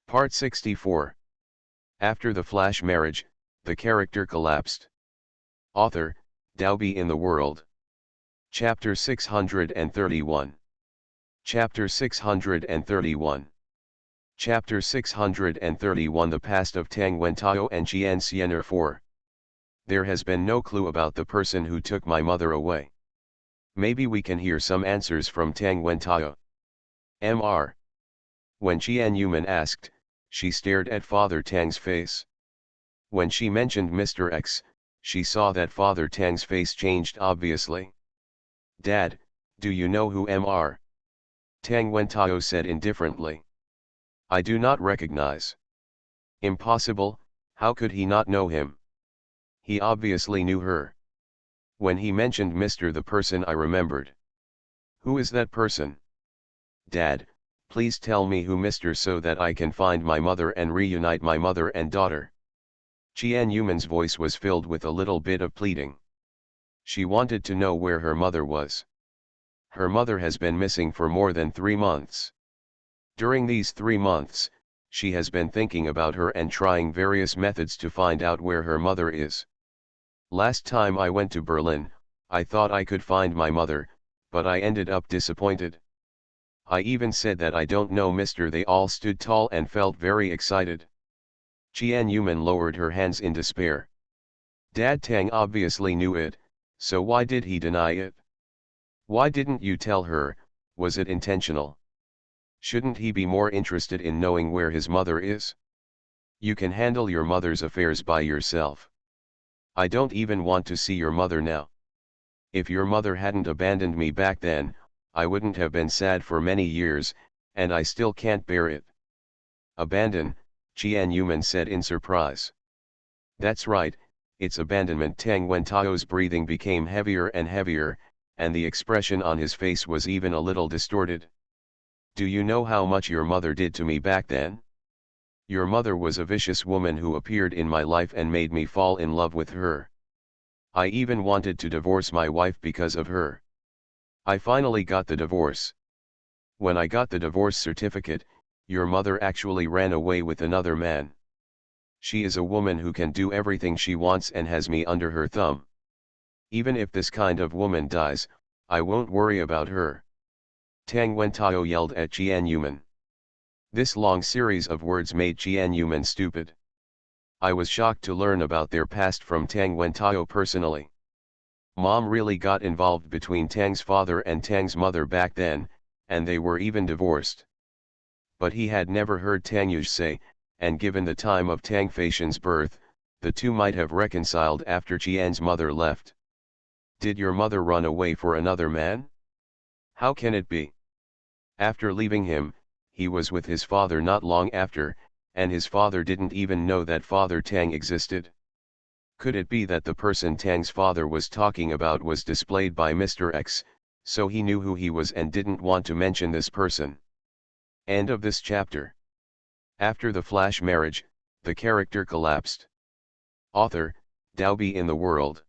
Part 64. After the flash marriage, the character collapsed. Author, Dalby in the World. Chapter 631. Chapter 631. Chapter 631 The Past of Tang Wentao and Jian Xianer 4. There has been no clue about the person who took my mother away. Maybe we can hear some answers from Tang Wentao. Mr. When Qian Yuman asked, she stared at Father Tang's face. When she mentioned Mr. X, she saw that Father Tang's face changed obviously. Dad, do you know who Mr. Tang Wentao said indifferently. I do not recognize. Impossible, how could he not know him? He obviously knew her. When he mentioned Mr. the person I remembered. Who is that person? Dad, please tell me who Mr. so that I can find my mother and reunite my mother and daughter. Qian Yuman's voice was filled with a little bit of pleading. She wanted to know where her mother was. Her mother has been missing for more than 3 months. During these 3 months, she has been thinking about her and trying various methods to find out where her mother is. Last time I went to Berlin, I thought I could find my mother, but I ended up disappointed. I even said that I don't know Mr. They all stood tall and felt very excited. Qian Yuman lowered her hands in despair. Dad Tang obviously knew it, so why did he deny it? Why didn't you tell her, was it intentional? Shouldn't he be more interested in knowing where his mother is? You can handle your mother's affairs by yourself. I don't even want to see your mother now. If your mother hadn't abandoned me back then, I wouldn't have been sad for many years, and I still can't bear it. Abandon, Qian Yuman said in surprise. That's right, it's abandonment. Tang Wentao's breathing became heavier and heavier, and the expression on his face was even a little distorted. Do you know how much your mother did to me back then? Your mother was a vicious woman who appeared in my life and made me fall in love with her. I even wanted to divorce my wife because of her. I finally got the divorce. When I got the divorce certificate, your mother actually ran away with another man. She is a woman who can do everything she wants and has me under her thumb. Even if this kind of woman dies, I won't worry about her. Tang Wentao yelled at Qian Yuman. This long series of words made Qian Yuman stupid. I was shocked to learn about their past from Tang Wentao personally. Mom really got involved between Tang's father and Tang's mother back then, and they were even divorced. But he had never heard Tang Yuj say, and given the time of Tang Feishan's birth, the two might have reconciled after Qian's mother left. Did your mother run away for another man? How can it be? After leaving him, he was with his father not long after, and his father didn't even know that Father Tang existed. Could it be that the person Tang's father was talking about was displayed by Mr. X, so he knew who he was and didn't want to mention this person? End of this chapter. After the flash marriage, the character collapsed. Author, Dalby in the World.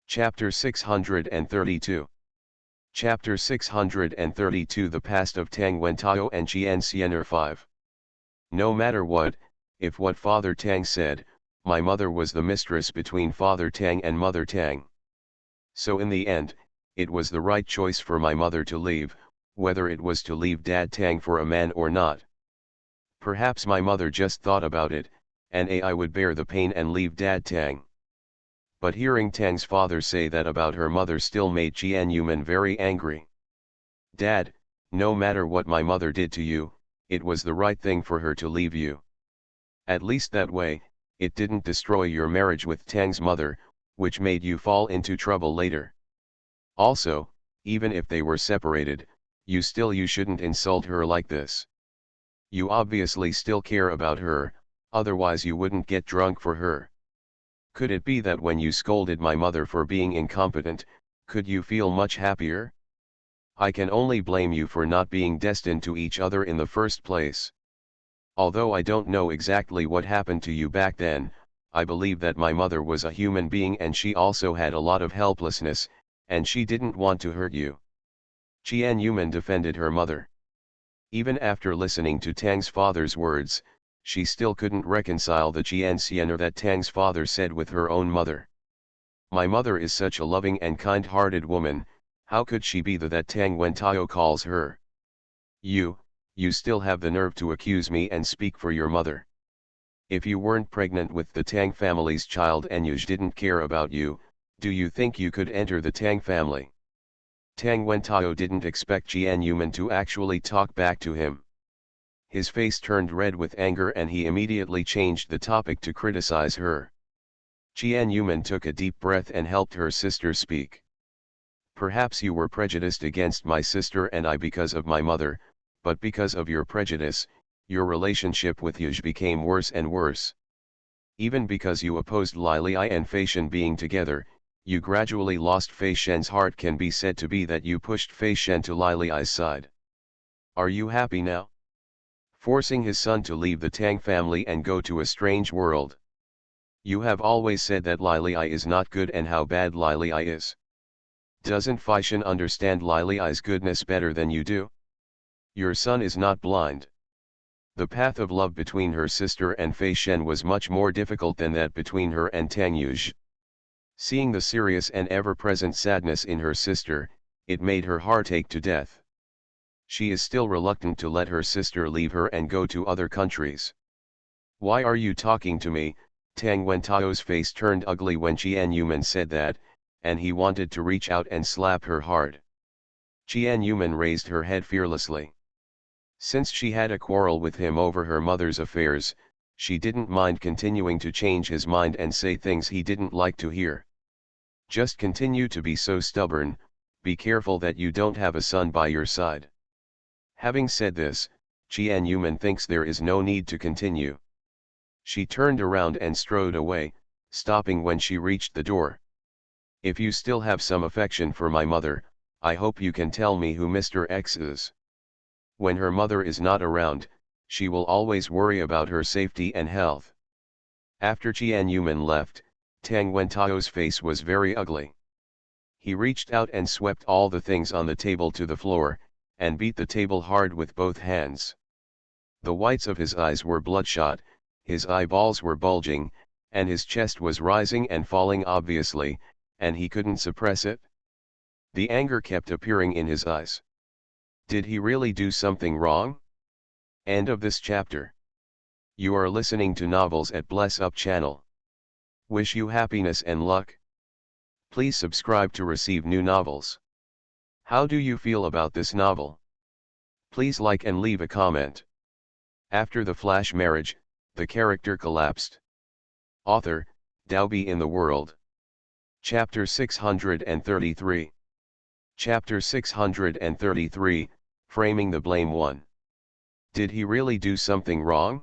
Chapter 632. Chapter 632 The Past of Tang Wentao and Jian Xianer 5. No matter what, if what Father Tang said, my mother was the mistress between Father Tang and Mother Tang. So in the end, it was the right choice for my mother to leave, whether it was to leave Dad Tang for a man or not. Perhaps my mother just thought about it, and I would bear the pain and leave Dad Tang. But hearing Tang's father say that about her mother still made Qian Yuman very angry. Dad, no matter what my mother did to you, it was the right thing for her to leave you. At least that way, it didn't destroy your marriage with Tang's mother, which made you fall into trouble later. Also, even if they were separated, you shouldn't insult her like this. You obviously still care about her, otherwise you wouldn't get drunk for her. Could it be that when you scolded my mother for being incompetent, could you feel much happier? I can only blame you for not being destined to each other in the first place. Although I don't know exactly what happened to you back then, I believe that my mother was a human being and she also had a lot of helplessness, and she didn't want to hurt you. Qian Yuman defended her mother. Even after listening to Tang's father's words, she still couldn't reconcile the Jianxianer that Tang's father said with her own mother. My mother is such a loving and kind-hearted woman, how could she be the that Tang Wentao calls her? You still have the nerve to accuse me and speak for your mother. If you weren't pregnant with the Tang family's child and Yuj didn't care about you, do you think you could enter the Tang family? Tang Wentao didn't expect Jian Yuman to actually talk back to him. His face turned red with anger and he immediately changed the topic to criticize her. Jian Yuman took a deep breath and helped her sister speak. Perhaps you were prejudiced against my sister and I because of my mother, but because of your prejudice, your relationship with Yuj became worse and worse. Even because you opposed Li Li and Fei Shen being together, you gradually lost Fei Shen's heart. Can be said to be that you pushed Fei Shen to Li Li's side. Are you happy now? Forcing his son to leave the Tang family and go to a strange world. You have always said that Li Li is not good and how bad Li Li is. Doesn't Fei Shen understand Li Li's goodness better than you do? Your son is not blind. The path of love between her sister and Fei Shen was much more difficult than that between her and Tang Yuj. Seeing the serious and ever-present sadness in her sister, it made her heart ache to death. She is still reluctant to let her sister leave her and go to other countries. Why are you talking to me? Tang Wentao's face turned ugly when Jian Yuman said that, and he wanted to reach out and slap her hard. Jian Yuman raised her head fearlessly. Since she had a quarrel with him over her mother's affairs, she didn't mind continuing to change his mind and say things he didn't like to hear. Just continue to be so stubborn, be careful that you don't have a son by your side. Having said this, Jian Yuman thinks there is no need to continue. She turned around and strode away, stopping when she reached the door. If you still have some affection for my mother, I hope you can tell me who Mr. X is. When her mother is not around, she will always worry about her safety and health. After Jian Yuman left, Tang Wentao's face was very ugly. He reached out and swept all the things on the table to the floor, and beat the table hard with both hands. The whites of his eyes were bloodshot, his eyeballs were bulging, and his chest was rising and falling obviously, and he couldn't suppress it. The anger kept appearing in his eyes. Did he really do something wrong? End of this chapter. You are listening to Novels at Bless Up channel. Wish you happiness and luck. Please subscribe to receive new novels. How do you feel about this novel? Please like and leave a comment. After the flash marriage, the character collapsed. Author, Daobi in the World. Chapter 633. Chapter 633, Framing the Blame 1. Did he really do something wrong?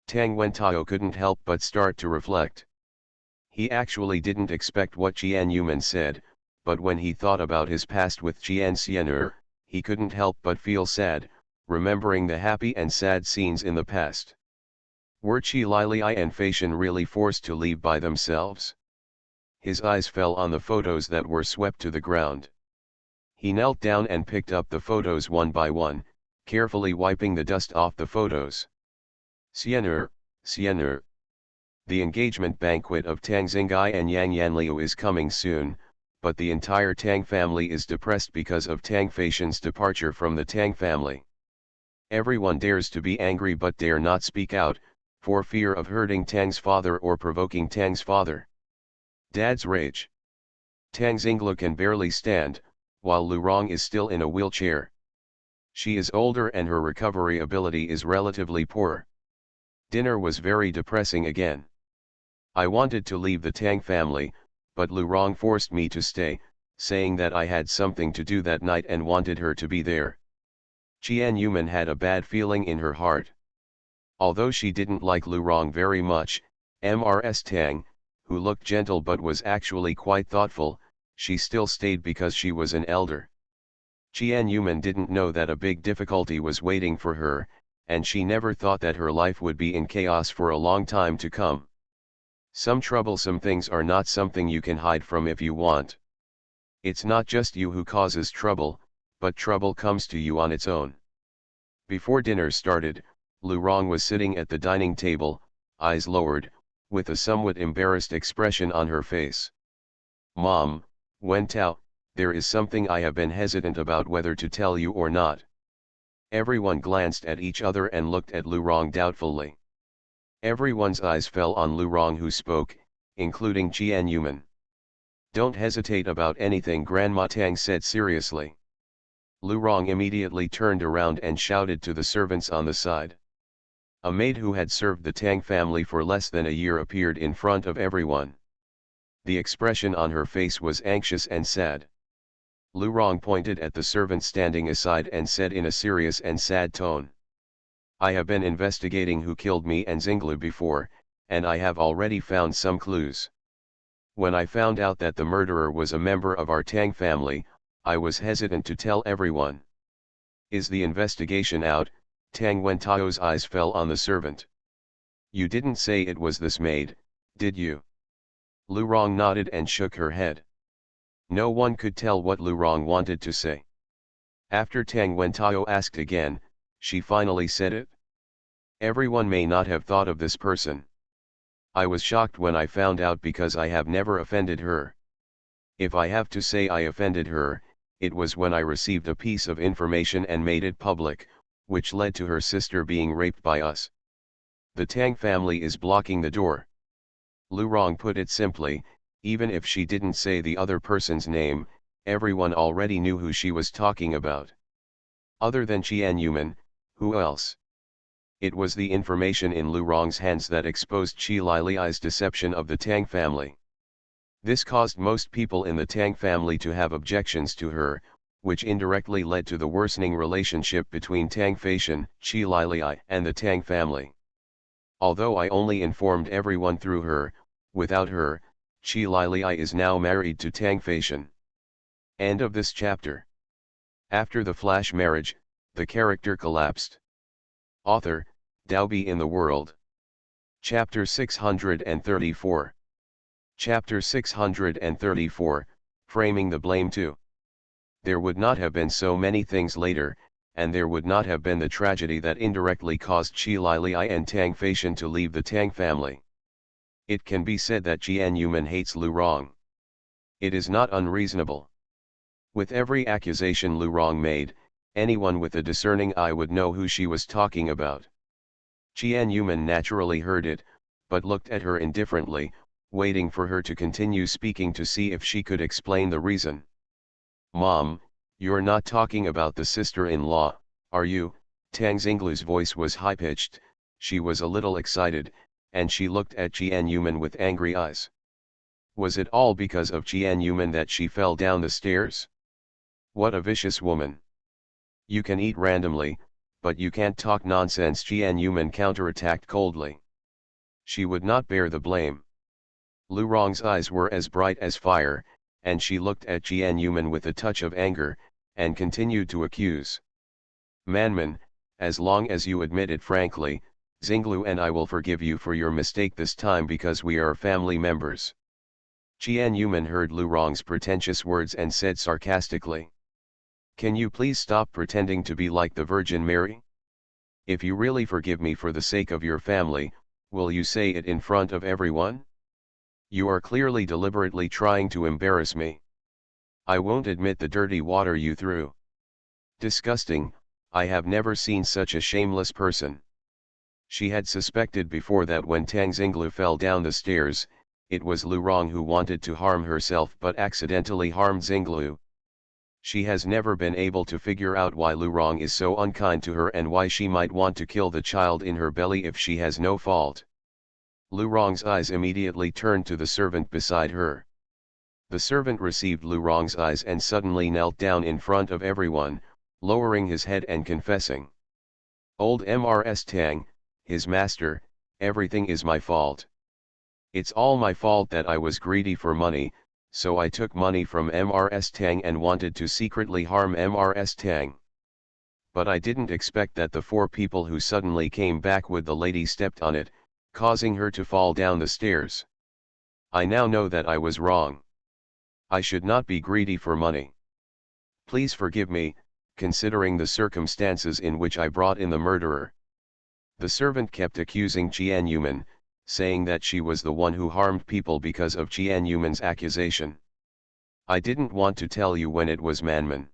Tang Wentao couldn't help but start to reflect. He actually didn't expect what Jian Yuman said, but when he thought about his past with Jian Xian'er, he couldn't help but feel sad, remembering the happy and sad scenes in the past. Were Qi Lili and Fei Shen really forced to leave by themselves? His eyes fell on the photos that were swept to the ground. He knelt down and picked up the photos one by one, carefully wiping the dust off the photos. Xian'er, Xian'er. The engagement banquet of Tang Xingai and Yang Yanliu is coming soon, but the entire Tang family is depressed because of Tang Feishan's departure from the Tang family. Everyone dares to be angry but dare not speak out, for fear of hurting Tang's father or provoking Tang's father. Dad's rage. Tang Xinglu can barely stand, while Lu Rong is still in a wheelchair. She is older and her recovery ability is relatively poor. Dinner was very depressing again. I wanted to leave the Tang family, but Lu Rong forced me to stay, saying that I had something to do that night and wanted her to be there. Jian Yuman had a bad feeling in her heart. Although she didn't like Lu Rong very much, Mrs. Tang, who looked gentle but was actually quite thoughtful, she still stayed because she was an elder. Jian Yuman didn't know that a big difficulty was waiting for her, and she never thought that her life would be in chaos for a long time to come. Some troublesome things are not something you can hide from if you want. It's not just you who causes trouble, but trouble comes to you on its own. Before dinner started, Lu Rong was sitting at the dining table, eyes lowered, with a somewhat embarrassed expression on her face. "Mom, Wen Tao, there is something I have been hesitant about whether to tell you or not." Everyone glanced at each other and looked at Lu Rong doubtfully. Everyone's eyes fell on Lu Rong, who spoke, including Qian Yuman. "Don't hesitate about anything," Grandma Tang said seriously. Lu Rong immediately turned around and shouted to the servants on the side. A maid who had served the Tang family for less than a year appeared in front of everyone. The expression on her face was anxious and sad. Lu Rong pointed at the servant standing aside and said in a serious and sad tone, "I have been investigating who killed me and Xinglu before, and I have already found some clues. When I found out that the murderer was a member of our Tang family, I was hesitant to tell everyone." "Is the investigation out?" Tang Wentao's eyes fell on the servant. "You didn't say it was this maid, did you?" Lu Rong nodded and shook her head. No one could tell what Lu Rong wanted to say. After Tang Wentao asked again, she finally said it. "Everyone may not have thought of this person. I was shocked when I found out because I have never offended her. If I have to say I offended her, it was when I received a piece of information and made it public, which led to her sister being raped by us. The Tang family is blocking the door." Lu Rong put it simply. Even if she didn't say the other person's name, everyone already knew who she was talking about. Other than Qian Yuman, who else? It was the information in Lu Rong's hands that exposed Qi Lili's deception of the Tang family. This caused most people in the Tang family to have objections to her, which indirectly led to the worsening relationship between Tang Feishan, Qi Lili, and the Tang family. Although I only informed everyone through her, without her, Qi Lili is now married to Tang Feishan. End of this chapter. After the flash marriage, the character collapsed. Author, Daobi in the World. Chapter 634. Chapter 634, Framing the Blame to. There would not have been so many things later, and there would not have been the tragedy that indirectly caused Qi Lili and Tang Feishan to leave the Tang family. It can be said that Qian Yuman hates Lu Rong. It is not unreasonable. With every accusation Lu Rong made, anyone with a discerning eye would know who she was talking about. Qian Yuman naturally heard it, but looked at her indifferently, waiting for her to continue speaking to see if she could explain the reason. "Mom, you're not talking about the sister-in-law, are you?" Tang Xinglu's voice was high-pitched. She was a little excited, and she looked at Qian Yuman with angry eyes. Was it all because of Qian Yuman that she fell down the stairs? What a vicious woman. "You can eat randomly, but you can't talk nonsense," Qian Yuman counterattacked coldly. She would not bear the blame. Lu Rong's eyes were as bright as fire, and she looked at Qian Yuman with a touch of anger, and continued to accuse. "Manman, as long as you admit it frankly, Xinglu and I will forgive you for your mistake this time because we are family members." Qian Yuman heard Lu Rong's pretentious words and said sarcastically, "Can you please stop pretending to be like the Virgin Mary? If you really forgive me for the sake of your family, will you say it in front of everyone? You are clearly deliberately trying to embarrass me. I won't admit the dirty water you threw. Disgusting, I have never seen such a shameless person." She had suspected before that when Tang Xinglu fell down the stairs, it was Lu Rong who wanted to harm herself but accidentally harmed Xinglu. She has never been able to figure out why Lu Rong is so unkind to her and why she might want to kill the child in her belly if she has no fault. Lu Rong's eyes immediately turned to the servant beside her. The servant received Lu Rong's eyes and suddenly knelt down in front of everyone, lowering his head and confessing. "Old Mrs. Tang, his master, everything is my fault. It's all my fault that I was greedy for money, so I took money from Mrs. Tang and wanted to secretly harm Mrs. Tang. But I didn't expect that the four people who suddenly came back with the lady stepped on it, causing her to fall down the stairs. I now know that I was wrong. I should not be greedy for money. Please forgive me, considering the circumstances in which I brought in the murderer." The servant kept accusing Jianyuman, saying that she was the one who harmed people because of Jianyuman's accusation. I didn't want to tell you when it was Manman.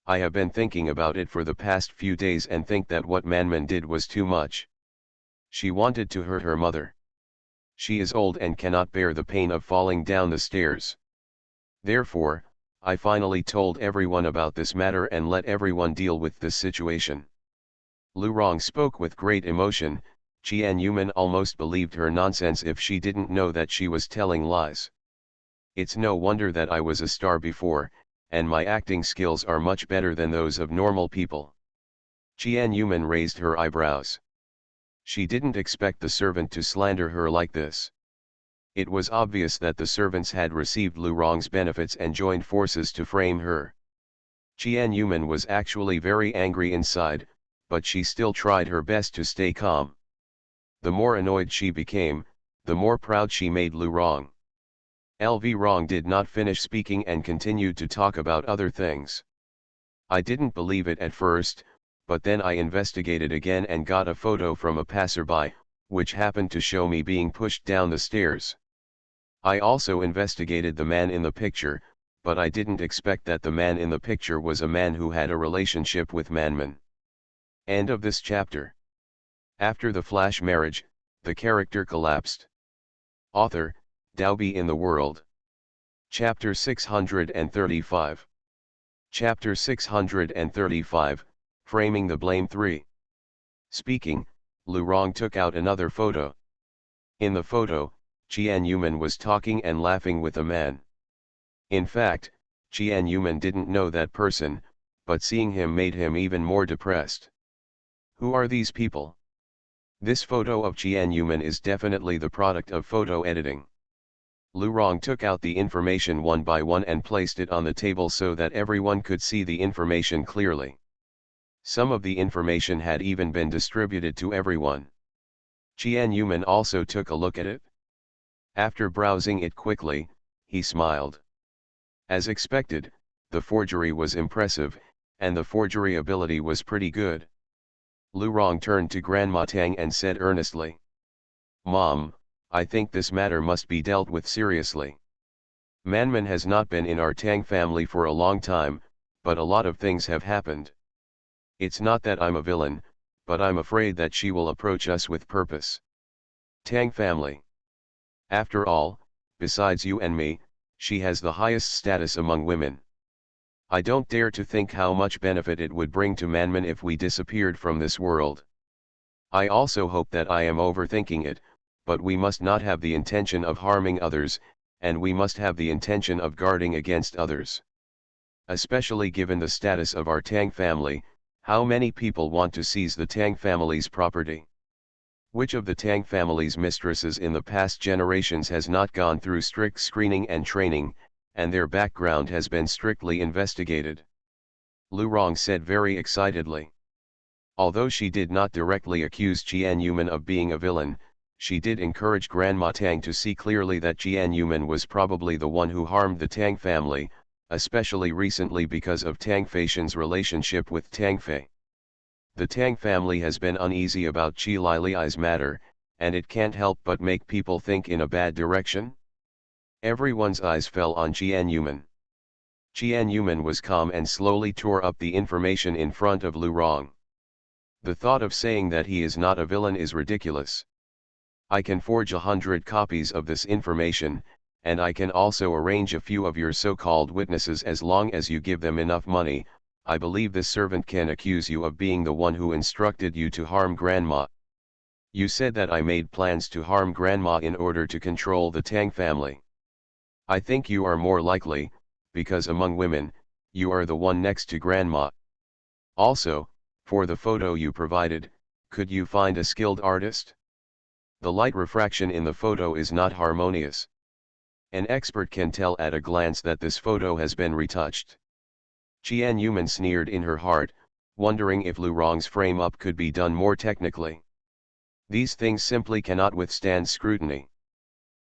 I have been thinking about it for the past few days and think that what Manman did was too much. She wanted to hurt her mother. She is old and cannot bear the pain of falling down the stairs. Therefore, I finally told everyone about this matter and let everyone deal with this situation. Lu Rong spoke with great emotion. Jianyuman almost believed her nonsense if she didn't know that she was telling lies. It's no wonder that I was a star before, and my acting skills are much better than those of normal people. Jianyuman raised her eyebrows. She didn't expect the servant to slander her like this. It was obvious that the servants had received Lu Rong's benefits and joined forces to frame her. Jianyuman was actually very angry inside, but she still tried her best to stay calm. The more annoyed she became, the more proud she made Lu Rong. LV Rong did not finish speaking and continued to talk about other things. I didn't believe it at first, but then I investigated again and got a photo from a passerby, which happened to show me being pushed down the stairs. I also investigated the man in the picture, but I didn't expect that the man in the picture was a man who had a relationship with Manman. End of this chapter. After the flash marriage, the character collapsed. Author, Daobi in the World. Chapter 635. Chapter 635, Framing the Blame 3. Speaking, Lu Rong took out another photo. In the photo, Jianyuman was talking and laughing with a man. In fact, Jianyuman didn't know that person, but seeing him made him even more depressed. Who are these people? This photo of Jianyuman is definitely the product of photo editing. Lu Rong took out the information one by one and placed it on the table so that everyone could see the information clearly. Some of the information had even been distributed to everyone. Jianyuman also took a look at it. After browsing it quickly, he smiled. As expected, the forgery was impressive, and the forgery ability was pretty good. Lu Rong turned to Grandma Tang and said earnestly, "Mom, I think this matter must be dealt with seriously. Manman has not been in our Tang family for a long time, but a lot of things have happened. It's not that I'm a villain, but I'm afraid that she will approach us with purpose. Tang family. After all, besides you and me, she has the highest status among women. I don't dare to think how much benefit it would bring to Manman if we disappeared from this world. I also hope that I am overthinking it, but we must not have the intention of harming others, and we must have the intention of guarding against others. Especially given the status of our Tang family, how many people want to seize the Tang family's property? Which of the Tang family's mistresses in the past generations has not gone through strict screening and training, and their background has been strictly investigated?" Lu Rong said very excitedly. Although she did not directly accuse Jianyuman of being a villain, she did encourage Grandma Tang to see clearly that Jianyuman was probably the one who harmed the Tang family, especially recently because of Tang Feishan's relationship with Tang Fei. The Tang family has been uneasy about Qi Lili's matter, and it can't help but make people think in a bad direction. Everyone's eyes fell on Jianyuman. Jianyuman was calm and slowly tore up the information in front of Lu Rong. The thought of saying that he is not a villain is ridiculous. I can forge 100 copies of this information, and I can also arrange a few of your so-called witnesses as long as you give them enough money. I believe this servant can accuse you of being the one who instructed you to harm Grandma. You said that I made plans to harm Grandma in order to control the Tang family. I think you are more likely, because among women, you are the one next to Grandma. Also, for the photo you provided, could you find a skilled artist? The light refraction in the photo is not harmonious. An expert can tell at a glance that this photo has been retouched. Jianyuman sneered in her heart, wondering if Lu Rong's frame-up could be done more technically. These things simply cannot withstand scrutiny.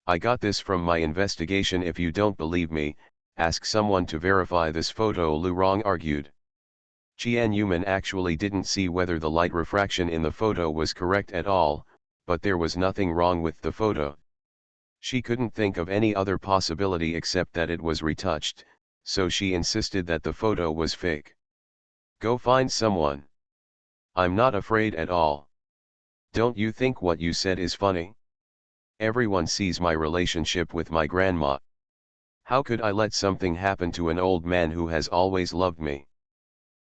I got this from my investigation. If you don't believe me, ask someone to verify this photo, Lu Rong argued. Jian actually didn't see whether the light refraction in the photo was correct at all, but there was nothing wrong with the photo. She couldn't think of any other possibility except that it was retouched, so she insisted that the photo was fake. Go find someone. I'm not afraid at all. Don't you think what you said is funny? Everyone sees my relationship with my grandma. How could I let something happen to an old man who has always loved me?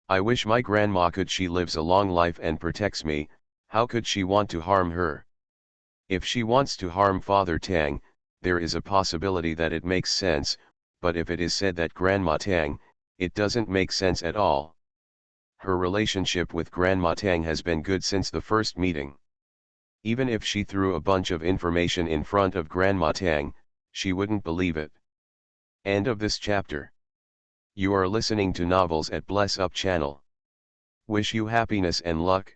I wish my grandma could. She lives a long life and protects me. How could she want to harm her? If she wants to harm Father Tang, there is a possibility that it makes sense, but if it is said that Grandma Tang, it doesn't make sense at all. Her relationship with Grandma Tang has been good since the first meeting. Even if she threw a bunch of information in front of Grandma Tang, she wouldn't believe it. End of this chapter. You are listening to Novels at Bless Up channel. Wish you happiness and luck.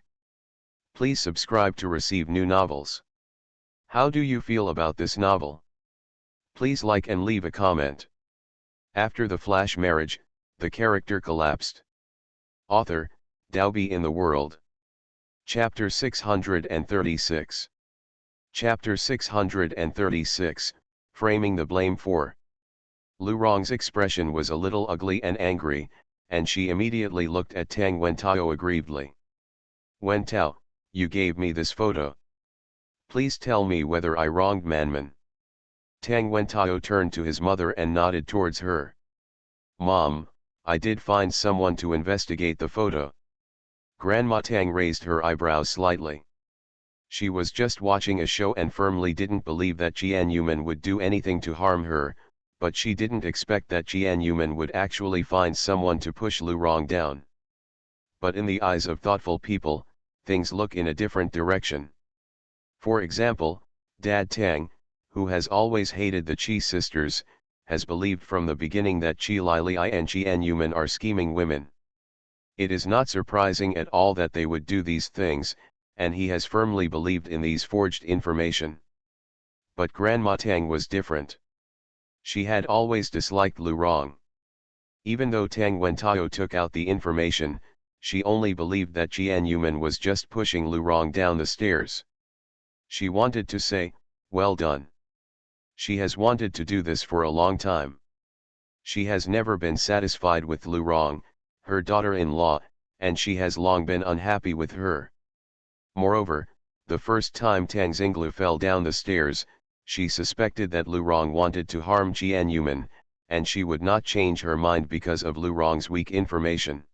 Please subscribe to receive new novels. How do you feel about this novel? Please like and leave a comment. After the flash marriage, the character collapsed. Author, Daobi in the World. Chapter 636. Chapter 636, Framing the Blame for. Lu Rong's expression was a little ugly and angry, and she immediately looked at Tang Wentao aggrievedly. Wentao, you gave me this photo. Please tell me whether I wronged Manman. Tang Wentao turned to his mother and nodded towards her. Mom, I did find someone to investigate the photo. Grandma Tang raised her eyebrows slightly. She was just watching a show and firmly didn't believe that Jian Yuman would do anything to harm her, but she didn't expect that Jian Yuman would actually find someone to push Lu Rong down. But in the eyes of thoughtful people, things look in a different direction. For example, Dad Tang, who has always hated the Qi sisters, has believed from the beginning that Qi Lili and Jian Yuman are scheming women. It is not surprising at all that they would do these things, and he has firmly believed in these forged information. But Grandma Tang was different. She had always disliked Lu Rong. Even though Tang Wentao took out the information, she only believed that Jian Yuman was just pushing Lu Rong down the stairs. She wanted to say, well done. She has wanted to do this for a long time. She has never been satisfied with Lu Rong, her daughter-in-law, and she has long been unhappy with her. Moreover, the first time Tang Xinglu fell down the stairs, she suspected that Lu Rong wanted to harm Jian Yuman, and she would not change her mind because of Lu Rong's weak information.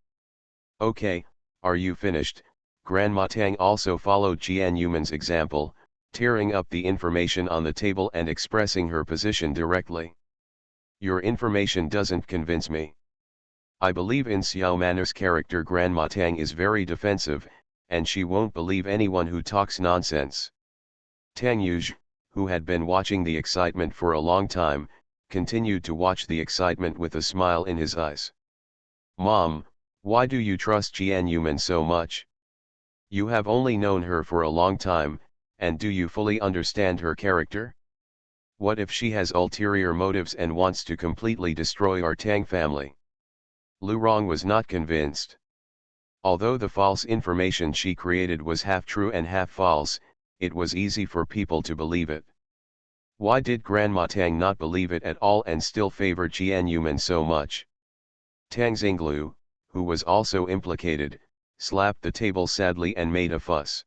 Okay, are you finished? Grandma Tang also followed Jian Yuman's example, tearing up the information on the table and expressing her position directly. Your information doesn't convince me. I believe in Xiao Man'er's character. Grandma Tang is very defensive, and she won't believe anyone who talks nonsense. Tang Yuj, who had been watching the excitement for a long time, continued to watch the excitement with a smile in his eyes. Mom, why do you trust Jian Yuman so much? You have only known her for a long time, and do you fully understand her character? What if she has ulterior motives and wants to completely destroy our Tang family? Lu Rong was not convinced. Although the false information she created was half true and half false, it was easy for people to believe it. Why did Grandma Tang not believe it at all and still favor Jian Yuman so much? Tang Xinglu, who was also implicated, slapped the table sadly and made a fuss.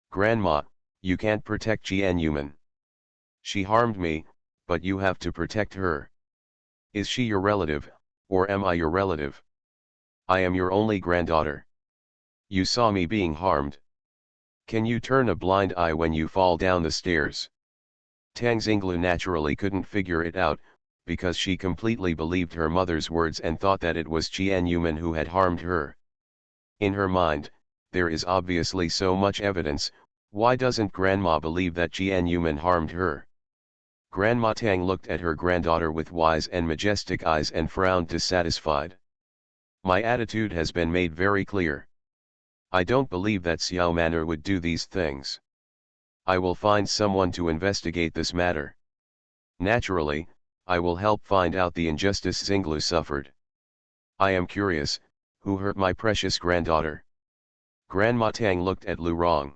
Grandma, you can't protect Jian Yuman. She harmed me, but you have to protect her. Is she your relative, or am I your relative? I am your only granddaughter. You saw me being harmed. Can you turn a blind eye when you fall down the stairs? Tang Xinglu naturally couldn't figure it out, because she completely believed her mother's words and thought that it was Jian Yuman who had harmed her. In her mind, there is obviously so much evidence. Why doesn't Grandma believe that Jian Yuman harmed her? Grandma Tang looked at her granddaughter with wise and majestic eyes and frowned dissatisfied. My attitude has been made very clear. I don't believe that Xiao Man'er would do these things. I will find someone to investigate this matter. Naturally, I will help find out the injustice Xinglu suffered. I am curious, Who hurt my precious granddaughter? Grandma Tang looked at Lu Rong.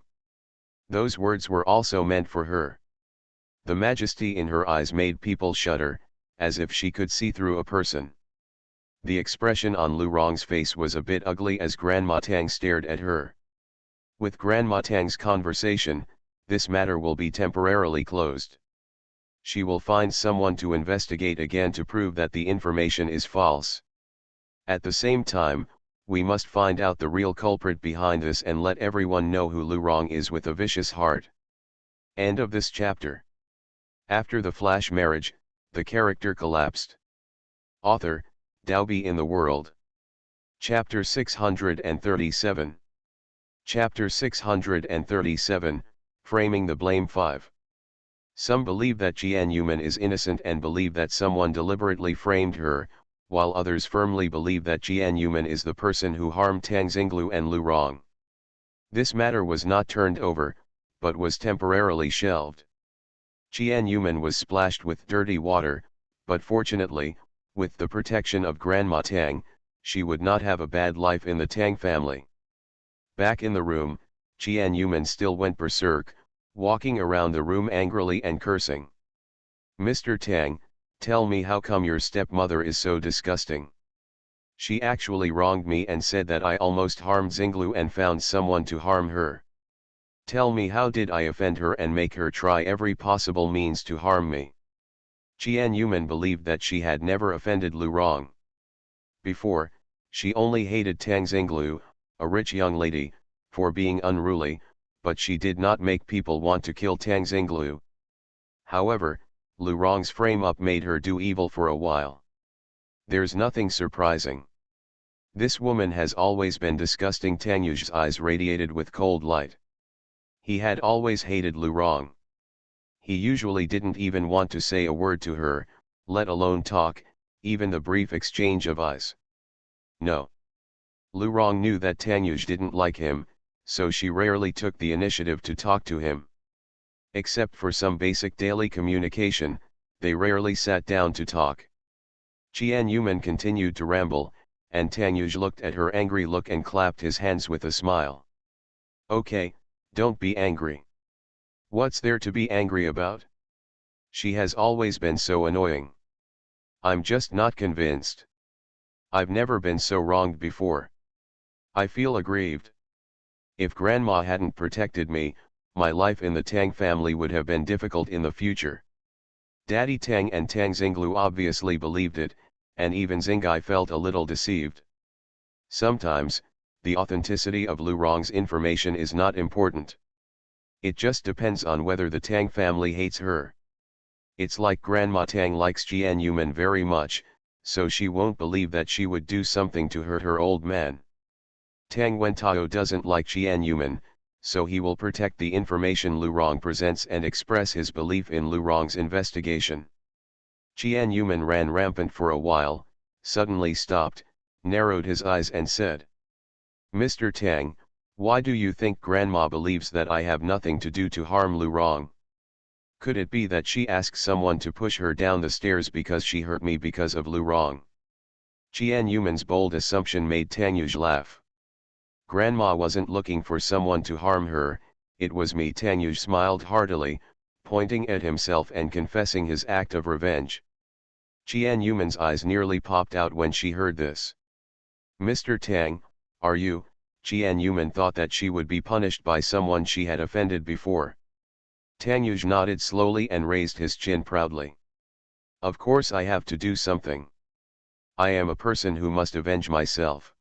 Those words were also meant for her. The majesty in her eyes made people shudder, as if she could see through a person. The expression on Lu Rong's face was a bit ugly as Grandma Tang stared at her. With Grandma Tang's conversation, this matter will be temporarily closed. She will find someone to investigate again to prove that the information is false. At the same time, we must find out the real culprit behind this and let everyone know who Lu Rong is with a vicious heart. End of this chapter. After the flash marriage, the character collapsed. Author, Daobi in the World. Chapter 637. Chapter 637, Framing the Blame 5. Some believe that Jian Yuman is innocent and believe that someone deliberately framed her, while others firmly believe that Jian Yuman is the person who harmed Tang Xinglu and Lu Rong. This matter was not turned over, but was temporarily shelved. Jian Yuman was splashed with dirty water, but fortunately, with the protection of Grandma Tang, she would not have a bad life in the Tang family. Back in the room, Jian Yuman still went berserk, walking around the room angrily and cursing. "Mr. Tang, tell me how come your stepmother is so disgusting? She actually wronged me and said that I almost harmed Xinglu and found someone to harm her. Tell me, how did I offend her and make her try every possible means to harm me?" Jian Yuman believed that she had never offended Lu Rong. Before, she only hated Tang Xinglu, a rich young lady, for being unruly, but she did not make people want to kill Tang Xinglu. However, Lu Rong's frame-up made her do evil for a while. There's nothing surprising. This woman has always been disgusting. Tang Yu's eyes radiated with cold light. He had always hated Lu Rong. He usually didn't even want to say a word to her, let alone talk, even the brief exchange of eyes. No. Lu Rong knew that Tang Yuj didn't like him, so she rarely took the initiative to talk to him. Except for some basic daily communication, they rarely sat down to talk. Jian Yuman continued to ramble, and Tang Yuj looked at her angry look and clapped his hands with a smile. "Okay, don't be angry. What's there to be angry about? She has always been so annoying. I'm just not convinced. I've never been so wronged before. I feel aggrieved. If Grandma hadn't protected me, my life in the Tang family would have been difficult in the future." Daddy Tang and Tang Xinglu obviously believed it, and even Xingai felt a little deceived. Sometimes, the authenticity of Lu Rong's information is not important. It just depends on whether the Tang family hates her. It's like Grandma Tang likes Jian Yuman very much, so she won't believe that she would do something to hurt her old man. Tang Wentao doesn't like Jian Yuman, so he will protect the information Lu Rong presents and express his belief in Lu Rong's investigation. Jian Yuman ran rampant for a while, suddenly stopped, narrowed his eyes and said, "Mr. Tang, why do you think Grandma believes that I have nothing to do to harm Lu Rong? Could it be that she asked someone to push her down the stairs because she hurt me because of Lu Rong?" Jian Yuman's bold assumption made Tang Yuj laugh. "Grandma wasn't looking for someone to harm her, it was me." Tang Yuj smiled heartily, pointing at himself and confessing his act of revenge. Jian Yuman's eyes nearly popped out when she heard this. "Mr. Tang, are you?" Jian Yuman thought that she would be punished by someone she had offended before. Tang Yuj nodded slowly and raised his chin proudly. "Of course I have to do something. I am a person who must avenge myself.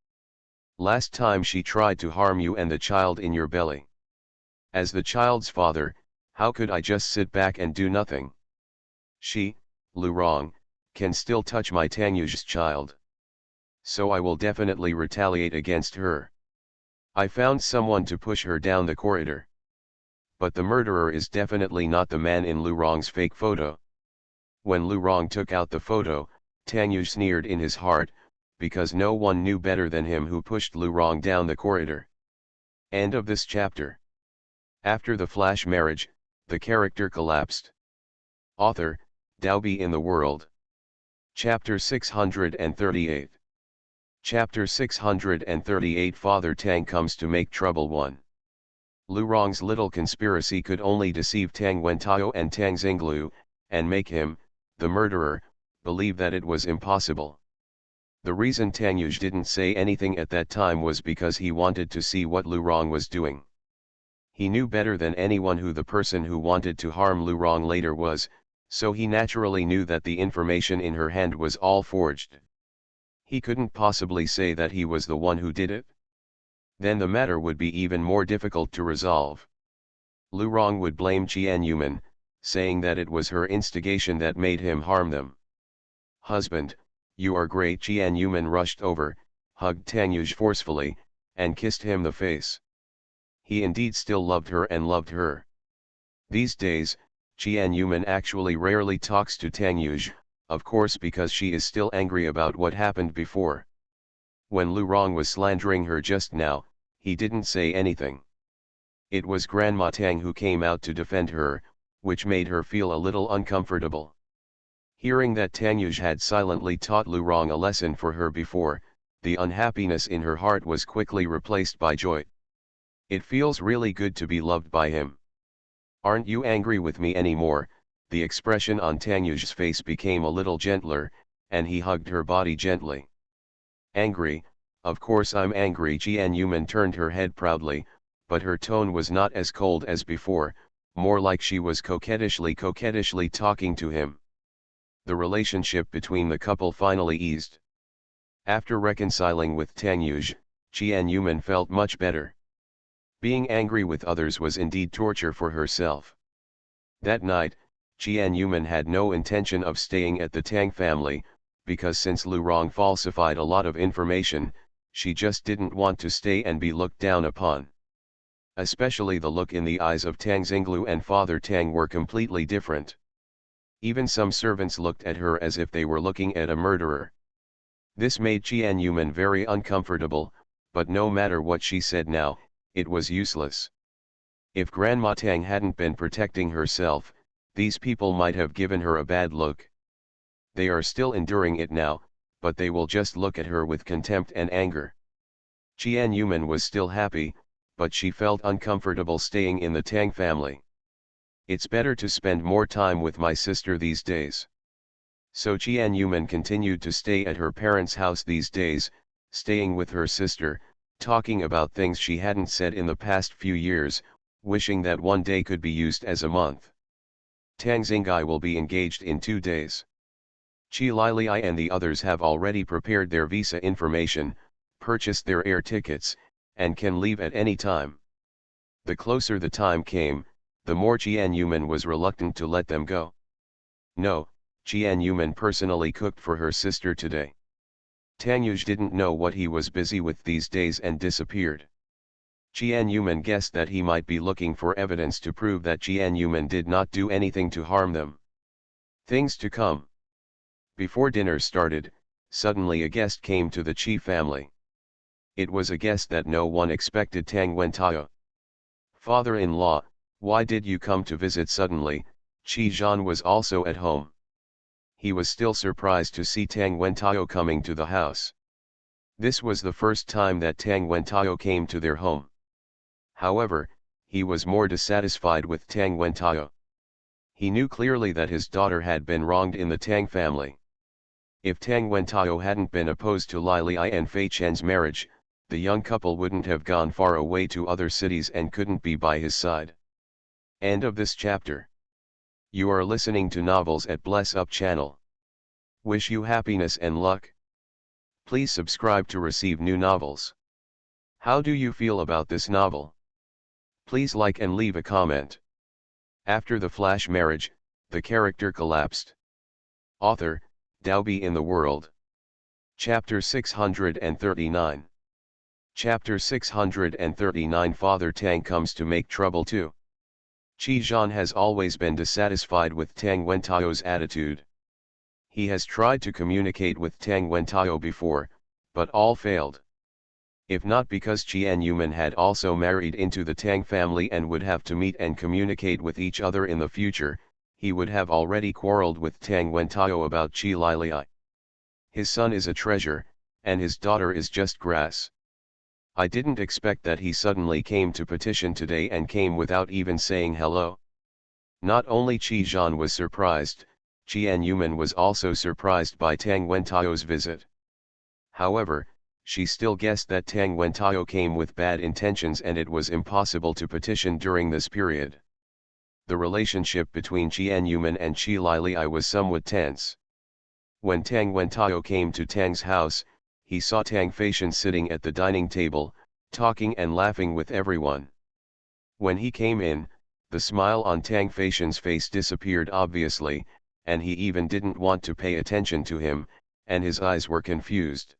Last time she tried to harm you and the child in your belly. As the child's father, how could I just sit back and do nothing? She, Lu Rong, can still touch my Tang Yuj's child. So I will definitely retaliate against her. I found someone to push her down the corridor. But the murderer is definitely not the man in Lu Rong's fake photo." When Lu Rong took out the photo, Tang Yuj sneered in his heart, because no one knew better than him who pushed Lu Rong down the corridor. End of this chapter. After the flash marriage, the character collapsed. Author, Daobi in the World. Chapter 638. Chapter 638 Father Tang comes to make trouble 1. Lu Rong's little conspiracy could only deceive Tang Wentao and Tang Xinglu, and make him, the murderer, believe that it was impossible. The reason Tang Yuge didn't say anything at that time was because he wanted to see what Lu Rong was doing. He knew better than anyone who the person who wanted to harm Lu Rong later was, so he naturally knew that the information in her hand was all forged. He couldn't possibly say that he was the one who did it. Then the matter would be even more difficult to resolve. Lu Rong would blame Qian Yuman, saying that it was her instigation that made him harm them. "Husband, you are great." Qian Yuman rushed over, hugged Tang Yuge forcefully, and kissed him the face. He indeed still loved her and loved her. These days, Qian Yuman actually rarely talks to Tang Yuge, of course because she is still angry about what happened before. When Lu Rong was slandering her just now, he didn't say anything. It was Grandma Tang who came out to defend her, which made her feel a little uncomfortable. Hearing that Tang Yuge had silently taught Lu Rong a lesson for her before, the unhappiness in her heart was quickly replaced by joy. It feels really good to be loved by him. "Aren't you angry with me anymore?" The expression on Tang Yuge's face became a little gentler, and he hugged her body gently. "Angry? Of course I'm angry." Qian Yuman turned her head proudly, but her tone was not as cold as before, more like she was coquettishly talking to him. The relationship between the couple finally eased. After reconciling with Tang Yuge, Qian Yuman felt much better. Being angry with others was indeed torture for herself. That night, Qian Yuman had no intention of staying at the Tang family, because since Lu Rong falsified a lot of information, she just didn't want to stay and be looked down upon. Especially the look in the eyes of Tang Xinglu and Father Tang were completely different. Even some servants looked at her as if they were looking at a murderer. This made Qian Yuman very uncomfortable, but no matter what she said now, it was useless. If Grandma Tang hadn't been protecting herself, these people might have given her a bad look. They are still enduring it now, but they will just look at her with contempt and anger. Qian Yuman was still happy, but she felt uncomfortable staying in the Tang family. "It's better to spend more time with my sister these days." So Qian Yuman continued to stay at her parents' house these days, staying with her sister, talking about things she hadn't said in the past few years, wishing that one day could be used as a month. Tang Xingai will be engaged in 2 days. Qi Lili and the others have already prepared their visa information, purchased their air tickets, and can leave at any time. The closer the time came, the more Qian Yuman was reluctant to let them go. No, Qian Yuman personally cooked for her sister today. Tang Yuge didn't know what he was busy with these days and disappeared. Qian Yuman guessed that he might be looking for evidence to prove that Qian Yuman did not do anything to harm them. Things to come. Before dinner started, suddenly a guest came to the Qi family. It was a guest that no one expected. Tang Wentao. "Father-in-law, why did you come to visit suddenly?" Qi Zhan was also at home. He was still surprised to see Tang Wentao coming to the house. This was the first time that Tang Wentao came to their home. However, he was more dissatisfied with Tang Wentao. He knew clearly that his daughter had been wronged in the Tang family. If Tang Wentao hadn't been opposed to Li Li and Fei Chen's marriage, the young couple wouldn't have gone far away to other cities and couldn't be by his side. End of this chapter. You are listening to Novels at Bless Up channel. Wish you happiness and luck. Please subscribe to receive new novels. How do you feel about this novel? Please like and leave a comment. After the flash marriage, the character collapsed. Author, Daobi in the World. Chapter 639. Chapter 639 Father Tang comes to make trouble too. Qi Zhan has always been dissatisfied with Tang Wentao's attitude. He has tried to communicate with Tang Wentao before, but all failed. If not because Qian Yuman had also married into the Tang family and would have to meet and communicate with each other in the future, he would have already quarreled with Tang Wentao about Qi Lili. His son is a treasure, and his daughter is just grass. I didn't expect that he suddenly came to petition today and came without even saying hello. Not only Qi Zhan was surprised, Qian Yuman was also surprised by Tang Wentao's visit. However, she still guessed that Tang Wentao came with bad intentions and it was impossible to petition during this period. The relationship between Qian Yuman and Qi Lili was somewhat tense. When Tang Wentao came to Tang's house, he saw Tang Feishan sitting at the dining table, talking and laughing with everyone. When he came in, the smile on Tang Feishan's face disappeared obviously, and he even didn't want to pay attention to him, and his eyes were confused.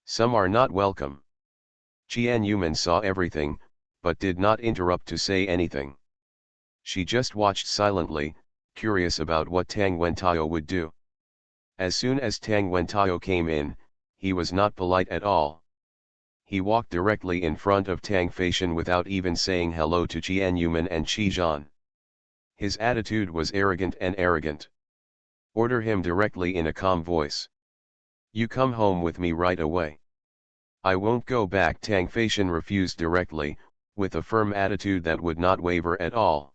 Some are not welcome. Qian Yuman saw everything, but did not interrupt to say anything. She just watched silently, curious about what Tang Wentao would do. As soon as Tang Wentao came in, he was not polite at all. He walked directly in front of Tang Feishan without even saying hello to Qian Yuman and Qi Zhan. His attitude was arrogant and arrogant. Order him directly in a calm voice. You come home with me right away. I won't go back. Tang Feishan refused directly, with a firm attitude that would not waver at all.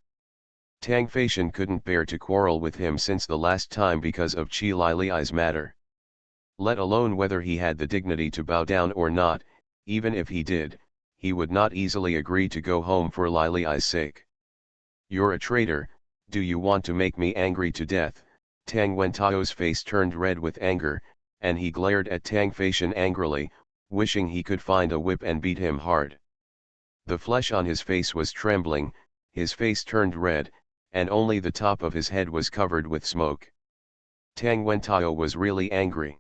Tang Feishan couldn't bear to quarrel with him since the last time because of Qi Lili's matter. Let alone whether he had the dignity to bow down or not, even if he did, he would not easily agree to go home for Lili's sake. You're a traitor, do you want to make me angry to death? Tang Wentao's face turned red with anger, and he glared at Tang Feishan angrily, wishing he could find a whip and beat him hard. The flesh on his face was trembling, his face turned red, and only the top of his head was covered with smoke. Tang Wentao was really angry.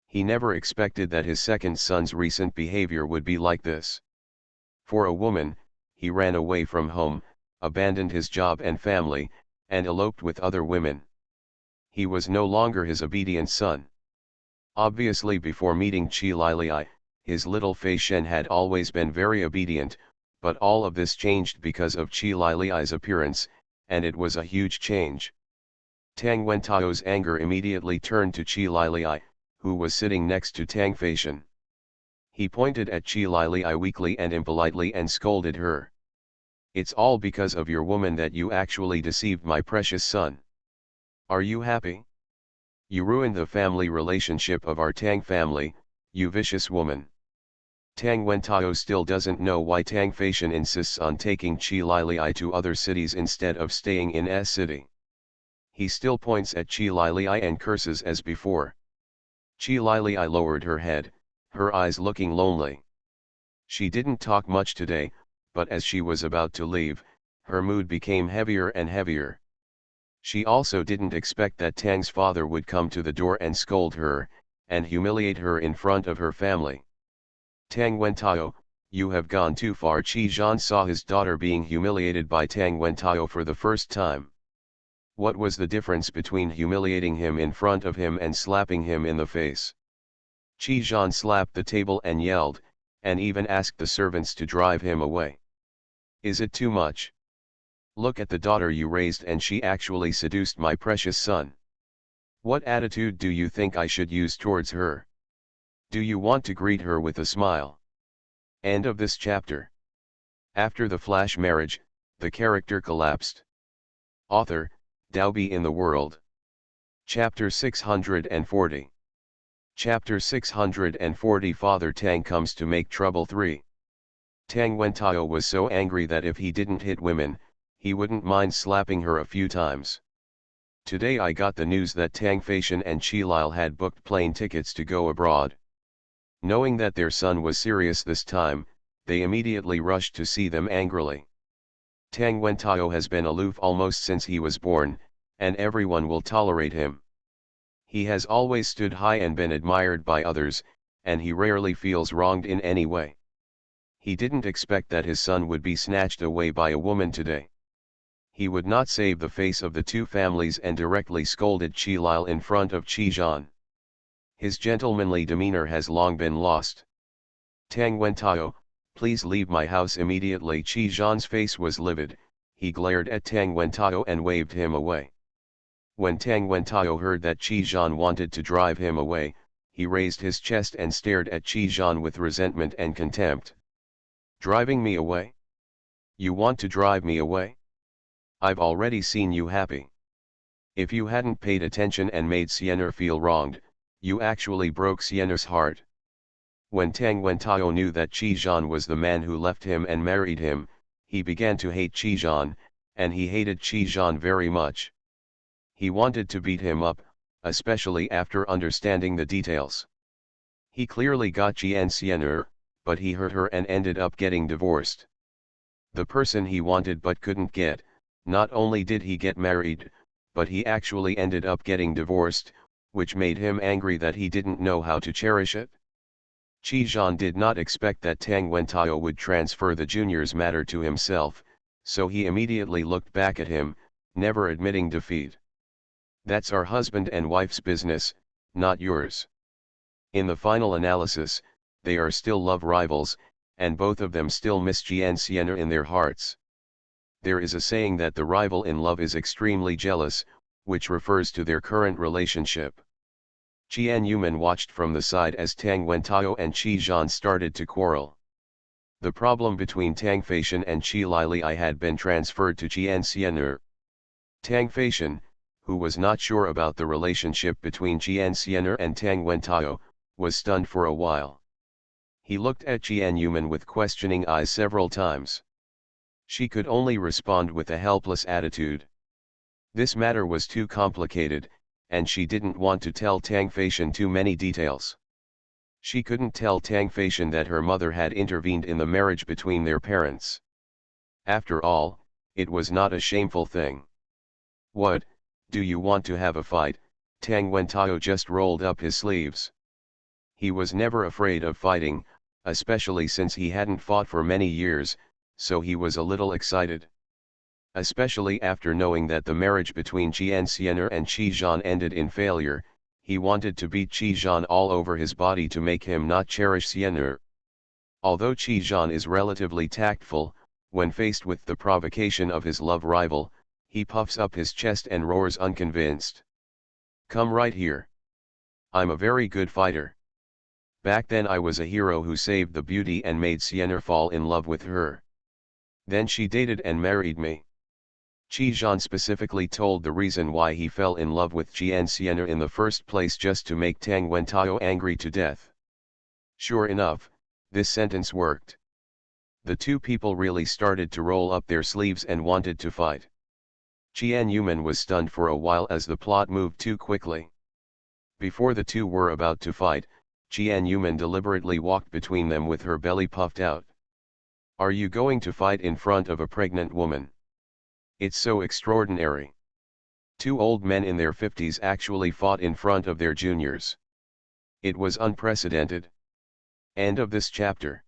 He never expected that his second son's recent behavior would be like this. For a woman, he ran away from home, abandoned his job and family, and eloped with other women. He was no longer his obedient son. Obviously before meeting Qi Lili, his little Feishan had always been very obedient, but all of this changed because of Qi Lili's appearance, and it was a huge change. Tang Wentao's anger immediately turned to Qi Lili, who was sitting next to Tang Feishan. He pointed at Qi Lili weakly and impolitely and scolded her. It's all because of your woman that you actually deceived my precious son. Are you happy? You ruined the family relationship of our Tang family, you vicious woman. Tang Wentao still doesn't know why Tang Feishan insists on taking Qi Lili to other cities instead of staying in S city. He still points at Qi Lili and curses as before. Qi Lili lowered her head, her eyes looking lonely. She didn't talk much today, but as she was about to leave, her mood became heavier and heavier. She also didn't expect that Tang's father would come to the door and scold her, and humiliate her in front of her family. Tang Wentao, you have gone too far. Qi Zhan saw his daughter being humiliated by Tang Wentao for the first time. What was the difference between humiliating him in front of him and slapping him in the face? Qi Zhan slapped the table and yelled, and even asked the servants to drive him away. Is it too much? Look at the daughter you raised, and she actually seduced my precious son. What attitude do you think I should use towards her? Do you want to greet her with a smile? End of this chapter. After the flash marriage, the character collapsed. Author, Daobi in the World. Chapter 640. Chapter 640. Father Tang comes to make trouble. 3. Tang Wentao was so angry that if he didn't hit women, he wouldn't mind slapping her a few times. Today I got the news that Tang Feishan and Qi Lili had booked plane tickets to go abroad. Knowing that their son was serious this time, they immediately rushed to see them angrily. Tang Wentao has been aloof almost since he was born, and everyone will tolerate him. He has always stood high and been admired by others, and he rarely feels wronged in any way. He didn't expect that his son would be snatched away by a woman today. He would not save the face of the two families and directly scolded Qi Lili in front of Qi Zhan. His gentlemanly demeanor has long been lost. Tang Wentao, please leave my house immediately. Qi Zhan's face was livid, he glared at Tang Wentao and waved him away. When Tang Wentao heard that Qi Zhan wanted to drive him away, he raised his chest and stared at Qi Zhan with resentment and contempt. Driving me away? You want to drive me away? I've already seen you happy. If you hadn't paid attention and made Xian'er feel wronged, you actually broke Xian'er's heart. When Tang Wentao knew that Qi Zhan was the man who left him and married him, he began to hate Qi Zhan, and he hated Qi Zhan very much. He wanted to beat him up, especially after understanding the details. He clearly got Jian Xian'er, but he hurt her and ended up getting divorced. The person he wanted but couldn't get, not only did he get married, but he actually ended up getting divorced, which made him angry that he didn't know how to cherish it. Qi Zhan did not expect that Tang Wentao would transfer the junior's matter to himself, so he immediately looked back at him, never admitting defeat. That's our husband and wife's business, not yours. In the final analysis, they are still love rivals, and both of them still miss Jian Xian'er in their hearts. There is a saying that the rival in love is extremely jealous, which refers to their current relationship. Jian Yuman watched from the side as Tang Wentao and Qi Zhan started to quarrel. The problem between Tang Feishan and Qi Lili had been transferred to Jian Xian'er. Tang Feishan, who was not sure about the relationship between Jian Xian'er and Tang Wentao, was stunned for a while. He looked at Jian Yuman with questioning eyes several times. She could only respond with a helpless attitude. This matter was too complicated, and she didn't want to tell Tang Feishan too many details. She couldn't tell Tang Feishan that her mother had intervened in the marriage between their parents. After all, it was not a shameful thing. What, do you want to have a fight? Tang Wentao just rolled up his sleeves. He was never afraid of fighting, especially since he hadn't fought for many years, so he was a little excited. Especially after knowing that the marriage between Jian Xian'er and Qi Zhan ended in failure, he wanted to beat Qi Zhan all over his body to make him not cherish Xian'er. Although Qi Zhan is relatively tactful, when faced with the provocation of his love rival, he puffs up his chest and roars unconvinced. Come right here. I'm a very good fighter. Back then I was a hero who saved the beauty and made Xian'er fall in love with her. Then she dated and married me. Qi Zhan specifically told the reason why he fell in love with Jian Xian'er in the first place just to make Tang Wentao angry to death. Sure enough, this sentence worked. The two people really started to roll up their sleeves and wanted to fight. Jian Yuman was stunned for a while as the plot moved too quickly. Before the two were about to fight, Jian Yuman deliberately walked between them with her belly puffed out. Are you going to fight in front of a pregnant woman? It's so extraordinary. Two old men in their 50s actually fought in front of their juniors. It was unprecedented. End of this chapter.